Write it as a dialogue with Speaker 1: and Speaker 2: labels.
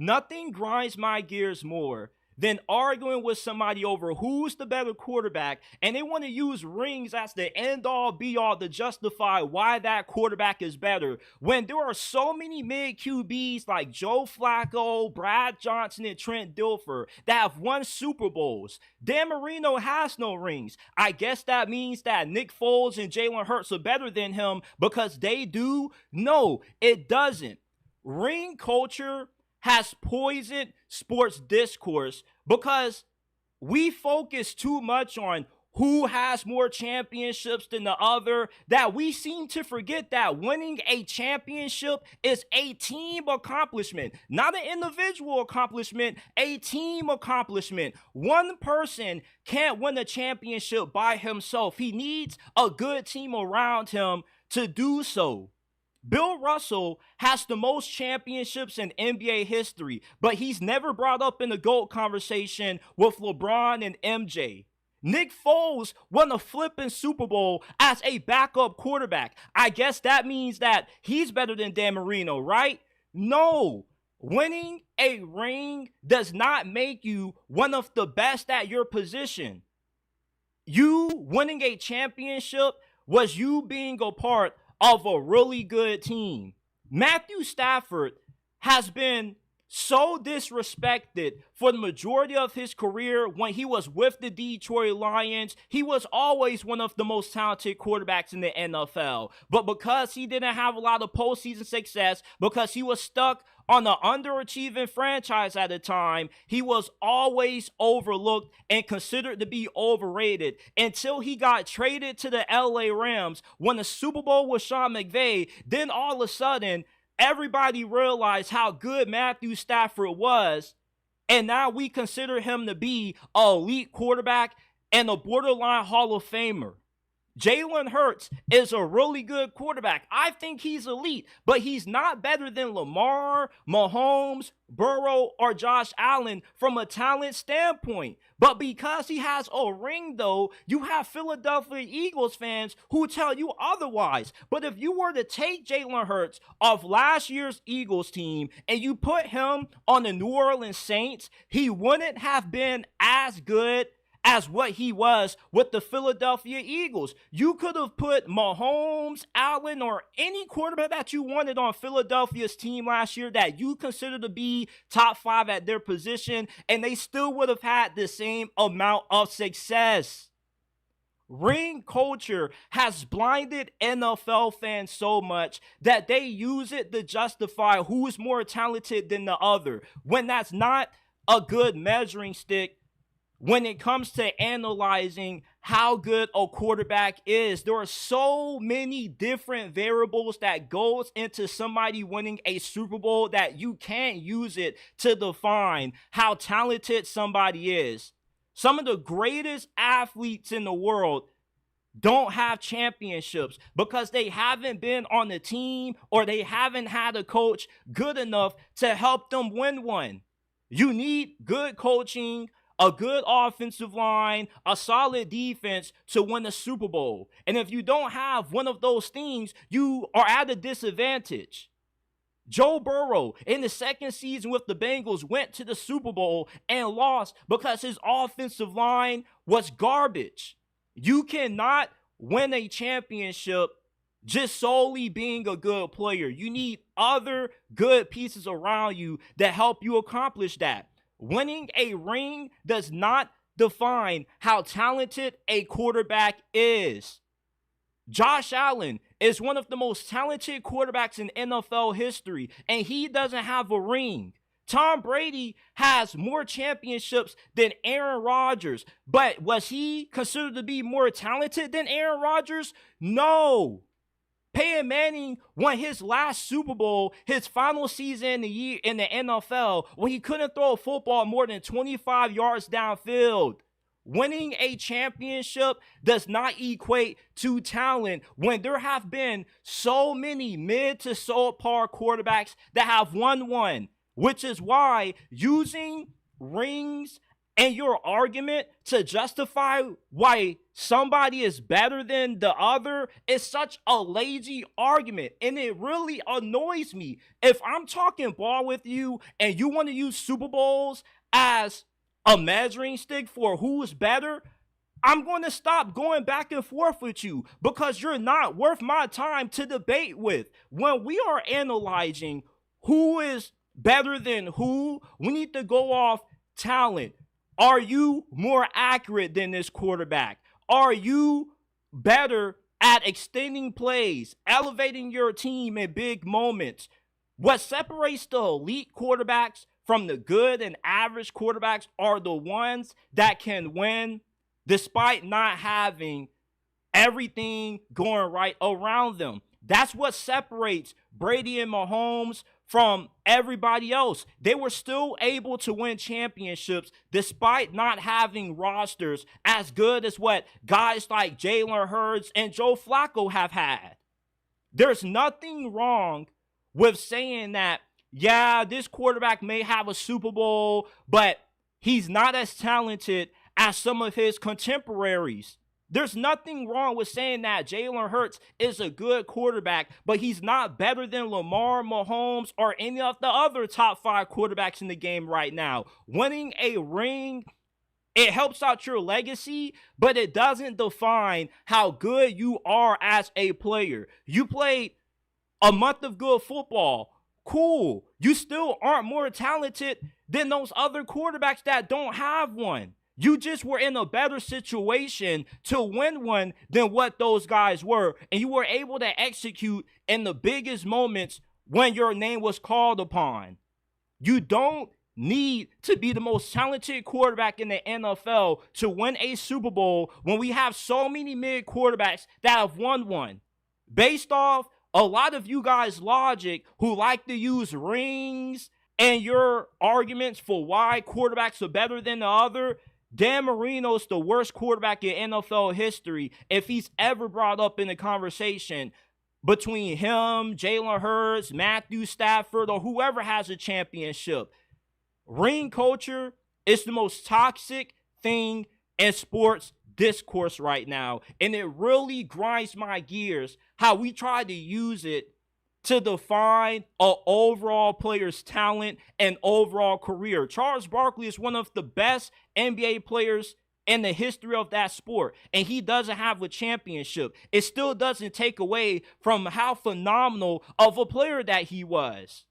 Speaker 1: Nothing grinds my gears more than arguing with somebody over who's the better quarterback, and they want to use rings as the end-all be-all to justify why that quarterback is better, when there are so many mid-QBs like Joe Flacco, Brad Johnson, and Trent Dilfer that have won Super Bowls. Dan Marino has no rings. I guess that means that Nick Foles and Jalen Hurts are better than him because they do? No, it doesn't. Ring culture has poisoned sports discourse because we focus too much on who has more championships than the other, that we seem to forget that winning a championship is a team accomplishment, not an individual accomplishment, a team accomplishment. One person can't win a championship by himself. He needs a good team around him to do so. Bill Russell has the most championships in NBA history, but he's never brought up in the GOAT conversation with LeBron and MJ. Nick Foles won a flipping Super Bowl as a backup quarterback. I guess that means that he's better than Dan Marino, right? No. Winning a ring does not make you one of the best at your position. You winning a championship was you being a part of a really good team. Matthew Stafford has been so disrespected for the majority of his career. When he was with the Detroit Lions, he was always one of the most talented quarterbacks in the NFL. But because he didn't have a lot of postseason success, because he was stuck on an underachieving franchise at the time, he was always overlooked and considered to be overrated until he got traded to the LA Rams, won the Super Bowl with Sean McVay. Then all of a sudden, everybody realized how good Matthew Stafford was, and now we consider him to be an elite quarterback and a borderline Hall of Famer. Jalen Hurts is a really good quarterback. I think he's elite, but he's not better than Lamar, Mahomes, Burrow, or Josh Allen from a talent standpoint. But because he has a ring, though, you have Philadelphia Eagles fans who tell you otherwise. But if you were to take Jalen Hurts off last year's Eagles team and you put him on the New Orleans Saints, he wouldn't have been as good as what he was with the Philadelphia Eagles. You could have put Mahomes, Allen, or any quarterback that you wanted on Philadelphia's team last year that you consider to be top 5 at their position, and they still would have had the same amount of success. Ring culture has blinded NFL fans so much that they use it to justify who's more talented than the other, when that's not a good measuring stick when it comes to analyzing how good a quarterback is. There are so many different variables that goes into somebody winning a Super Bowl that you can't use it to define how talented somebody is. Some of the greatest athletes in the world don't have championships because they haven't been on the team or they haven't had a coach good enough to help them win one. You need good coaching, a good offensive line, a solid defense to win a Super Bowl. And if you don't have one of those things, you are at a disadvantage. Joe Burrow, in the second season with the Bengals, went to the Super Bowl and lost because his offensive line was garbage. You cannot win a championship just solely being a good player. You need other good pieces around you that help you accomplish that. Winning a ring does not define how talented a quarterback is. Josh Allen is one of the most talented quarterbacks in NFL history, and he doesn't have a ring. Tom Brady has more championships than Aaron Rodgers, but was he considered to be more talented than Aaron Rodgers? No. Peyton Manning won his last Super Bowl, his final season in the NFL, when he couldn't throw a football more than 25 yards downfield. Winning a championship does not equate to talent when there have been so many mid to subpar quarterbacks that have won one, which is why using rings And your argument to justify why somebody is better than the other is such a lazy argument. And it really annoys me. If I'm talking ball with you and you want to use Super Bowls as a measuring stick for who's better, I'm going to stop going back and forth with you because you're not worth my time to debate with. When we are analyzing who is better than who, we need to go off talent. Are you more accurate than this quarterback? Are you better at extending plays, elevating your team in big moments? What separates the elite quarterbacks from the good and average quarterbacks are the ones that can win despite not having everything going right around them. That's what separates Brady and Mahomes from everybody else. They were still able to win championships despite not having rosters as good as what guys like Jalen Hurts and Joe Flacco have had. There's nothing wrong with saying that, yeah, this quarterback may have a Super Bowl, but he's not as talented as some of his contemporaries. There's nothing wrong with saying that Jalen Hurts is a good quarterback, but he's not better than Lamar, Mahomes, or any of the other top 5 quarterbacks in the game right now. Winning a ring, it helps out your legacy, but it doesn't define how good you are as a player. You played a month of good football. Cool. You still aren't more talented than those other quarterbacks that don't have one. You just were in a better situation to win one than what those guys were. And you were able to execute in the biggest moments when your name was called upon. You don't need to be the most talented quarterback in the NFL to win a Super Bowl when we have so many mid quarterbacks that have won one. Based off a lot of you guys' logic who like to use rings and your arguments for why quarterbacks are better than the other, Dan Marino's the worst quarterback in NFL history if he's ever brought up in a conversation between him, Jalen Hurts, Matthew Stafford, or whoever has a championship. Ring culture is the most toxic thing in sports discourse right now, and it really grinds my gears how we try to use it to define an overall player's talent and overall career. Charles Barkley is one of the best NBA players in the history of that sport, and he doesn't have a championship. It still doesn't take away from how phenomenal of a player that he was.